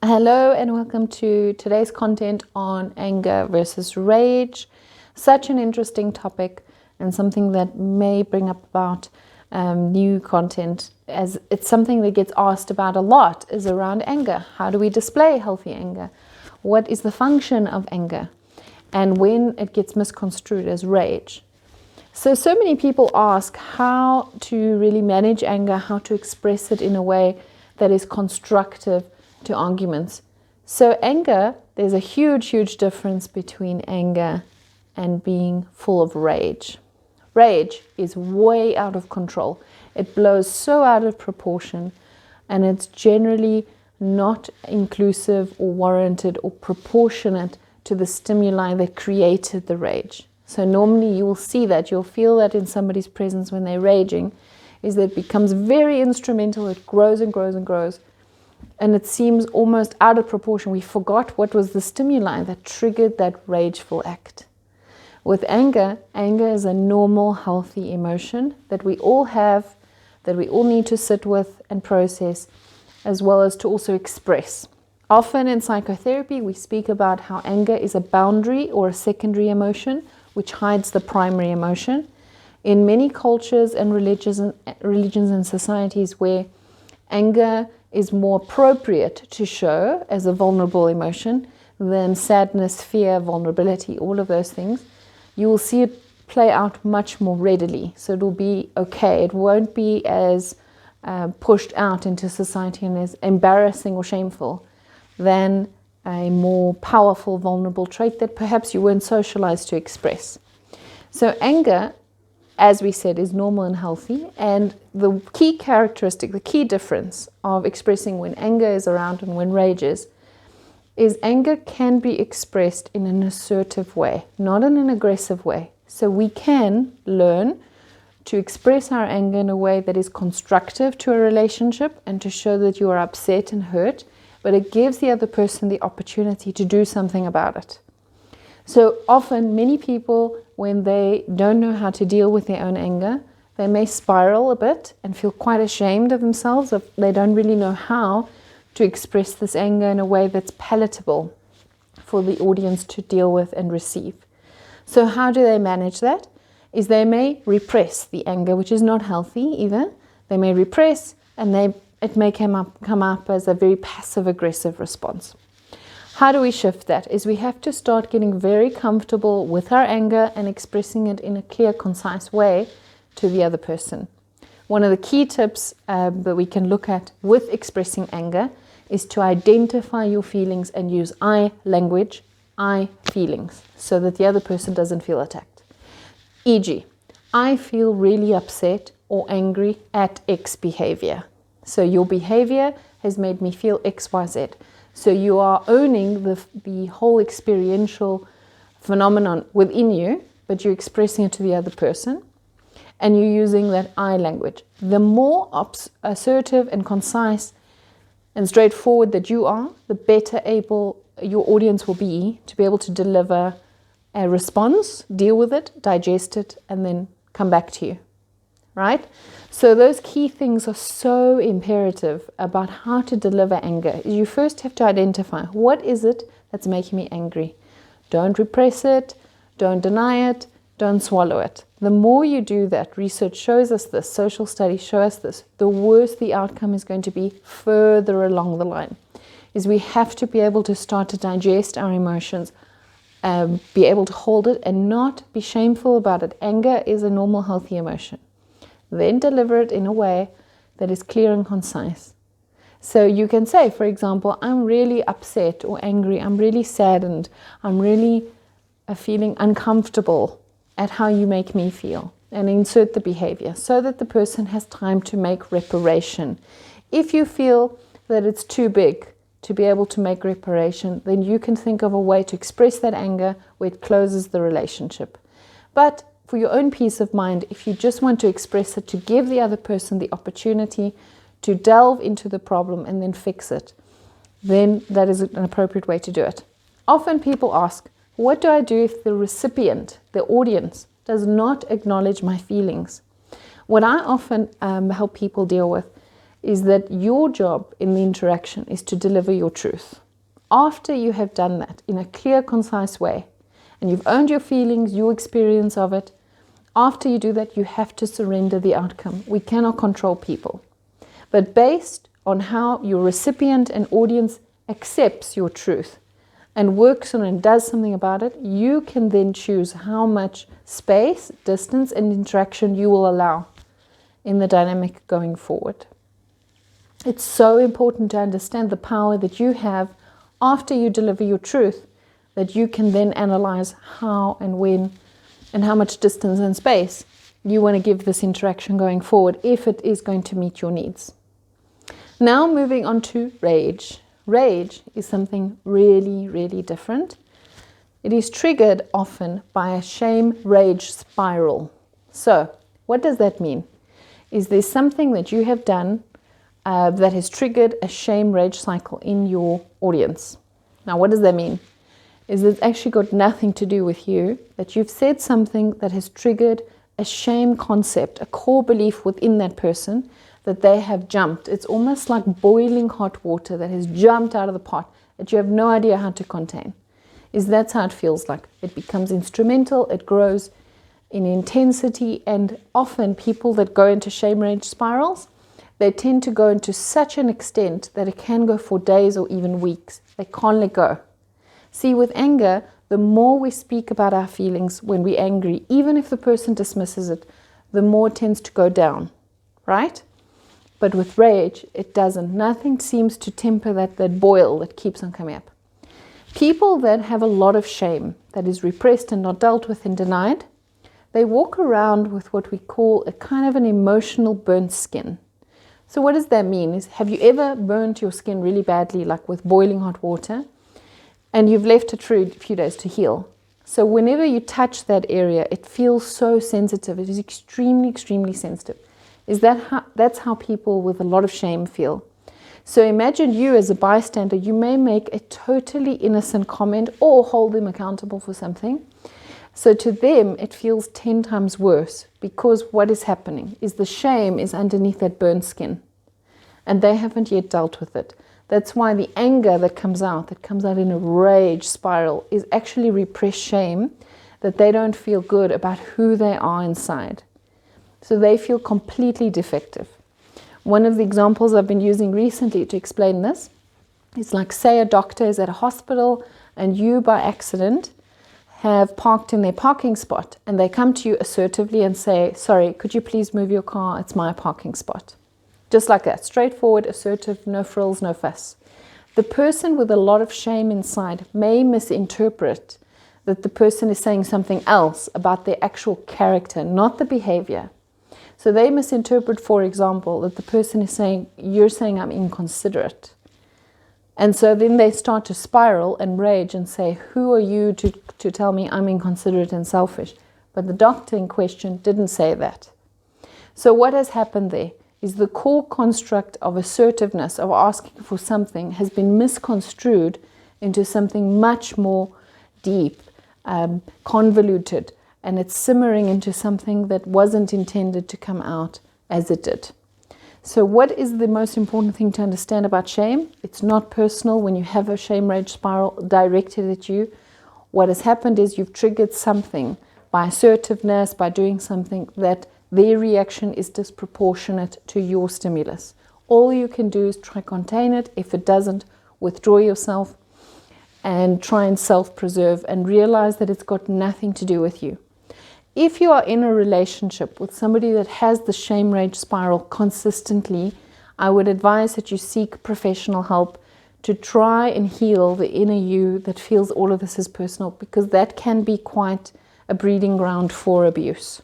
Hello and welcome to today's content on anger versus rage. Such an interesting topic and something that may bring up about new content, as it's something that gets asked about a lot, is around anger. How do we display healthy anger? What is the function of anger? And when it gets misconstrued as rage. So many people ask how to really manage anger, how to express it in a way that is constructive to arguments. So anger, there's a huge difference between anger and being full of rage. Rage is way out of control. It blows so out of proportion, and it's generally not inclusive or warranted or proportionate to the stimuli that created the rage. So normally you will see that, you'll feel that in somebody's presence when they're raging, is that it becomes very instrumental, it grows and grows and grows. And it seems almost out of proportion. We forgot what was the stimuli that triggered that rageful act. With anger is a normal, healthy emotion that we all have, that we all need to sit with and process, as well as to also express. Often in psychotherapy, we speak about how anger is a boundary or a secondary emotion, which hides the primary emotion. In many cultures and religions and societies where anger is more appropriate to show as a vulnerable emotion than sadness, fear, vulnerability, all of those things, you will see it play out much more readily. So it will be okay. It won't be as pushed out into society and as embarrassing or shameful than a more powerful, vulnerable trait that perhaps you weren't socialized to express. So anger, as we said, is normal and healthy, and the key characteristic, the key difference of expressing when anger is around and when rage is anger can be expressed in an assertive way, not in an aggressive way. So we can learn to express our anger in a way that is constructive to a relationship and to show that you are upset and hurt, but it gives the other person the opportunity to do something about it. So often, many people, when they don't know how to deal with their own anger, they may spiral a bit and feel quite ashamed of themselves. They don't really know how to express this anger in a way that's palatable for the audience to deal with and receive. So how do they manage that? Is they may repress the anger, which is not healthy either. They may repress, and it may come up as a very passive-aggressive response. How do we shift that? Is we have to start getting very comfortable with our anger and expressing it in a clear, concise way to the other person. One of the key tips that we can look at with expressing anger is to identify your feelings and use I language, I feelings, so that the other person doesn't feel attacked. E.g., I feel really upset or angry at X behavior. So your behavior has made me feel X, Y, Z. So you are owning the whole experiential phenomenon within you, but you're expressing it to the other person, and you're using that I language. The more assertive and concise and straightforward that you are, the better able your audience will be to be able to deliver a response, deal with it, digest it, and then come back to you, right? So those key things are so imperative about how to deliver anger. You first have to identify, what is it that's making me angry? Don't repress it, don't deny it, don't swallow it. The more you do that, research shows us this, social studies show us this, the worse the outcome is going to be further along the line. Is we have to be able to start to digest our emotions, be able to hold it and not be shameful about it. Anger is a normal, healthy emotion. Then deliver it in a way that is clear and concise. So you can say, for example, I'm really upset or angry, I'm really saddened, I'm really feeling uncomfortable at how you make me feel, and insert the behavior so that the person has time to make reparation. If you feel that it's too big to be able to make reparation, then you can think of a way to express that anger where it closes the relationship. But for your own peace of mind, if you just want to express it to give the other person the opportunity to delve into the problem and then fix it, then that is an appropriate way to do it. Often people ask, what do I do if the recipient, the audience, does not acknowledge my feelings? What I often help people deal with is that your job in the interaction is to deliver your truth. After you have done that in a clear, concise way, and you've owned your feelings, your experience of it, after you do that, you have to surrender the outcome. We cannot control people. But based on how your recipient and audience accepts your truth and works on it and does something about it, you can then choose how much space, distance, and interaction you will allow in the dynamic going forward. It's so important to understand the power that you have after you deliver your truth, that you can then analyze how and when and how much distance and space you want to give this interaction going forward if it is going to meet your needs. Now moving on to rage. Rage is something really, really different. It is triggered often by a shame-rage spiral. So what does that mean? Is there something that you have done that has triggered a shame-rage cycle in your audience? Now what does that mean? Is it's actually got nothing to do with you, that you've said something that has triggered a shame concept, a core belief within that person that they have jumped. It's almost like boiling hot water that has jumped out of the pot that you have no idea how to contain. That's how it feels like. It becomes instrumental, it grows in intensity, and often people that go into shame-rage spirals, they tend to go into such an extent that it can go for days or even weeks. They can't let go. See, with anger, the more we speak about our feelings when we're angry, even if the person dismisses it, the more it tends to go down, right? But with rage, it doesn't. Nothing seems to temper that boil that keeps on coming up. People that have a lot of shame that is repressed and not dealt with and denied, they walk around with what we call a kind of an emotional burnt skin. So what does that mean? Have you ever burnt your skin really badly, like with boiling hot water, and you've left it for a few days to heal? So whenever you touch that area, it feels so sensitive. It is extremely, extremely sensitive. That's how people with a lot of shame feel. So imagine you as a bystander, you may make a totally innocent comment or hold them accountable for something. So to them, it feels 10 times worse, because what is happening is the shame is underneath that burnt skin and they haven't yet dealt with it. That's why the anger that comes out in a rage spiral, is actually repressed shame, that they don't feel good about who they are inside. So they feel completely defective. One of the examples I've been using recently to explain this is like, say a doctor is at a hospital and you by accident have parked in their parking spot, and they come to you assertively and say, sorry, could you please move your car? It's my parking spot. Just like that, straightforward, assertive, no frills, no fuss. The person with a lot of shame inside may misinterpret that the person is saying something else about their actual character, not the behavior. So they misinterpret, for example, that the person is saying, you're saying I'm inconsiderate. And so then they start to spiral and rage and say, who are you to tell me I'm inconsiderate and selfish? But the doctor in question didn't say that. So what has happened there is the core construct of assertiveness, of asking for something, has been misconstrued into something much more deep, convoluted, and it's simmering into something that wasn't intended to come out as it did. So what is the most important thing to understand about shame? It's not personal when you have a shame-rage spiral directed at you. What has happened is you've triggered something by assertiveness, by doing something that their reaction is disproportionate to your stimulus. All you can do is try contain it. If it doesn't, withdraw yourself and try and self-preserve and realize that it's got nothing to do with you. If you are in a relationship with somebody that has the shame-rage spiral consistently, I would advise that you seek professional help to try and heal the inner you that feels all of this is personal, because that can be quite a breeding ground for abuse.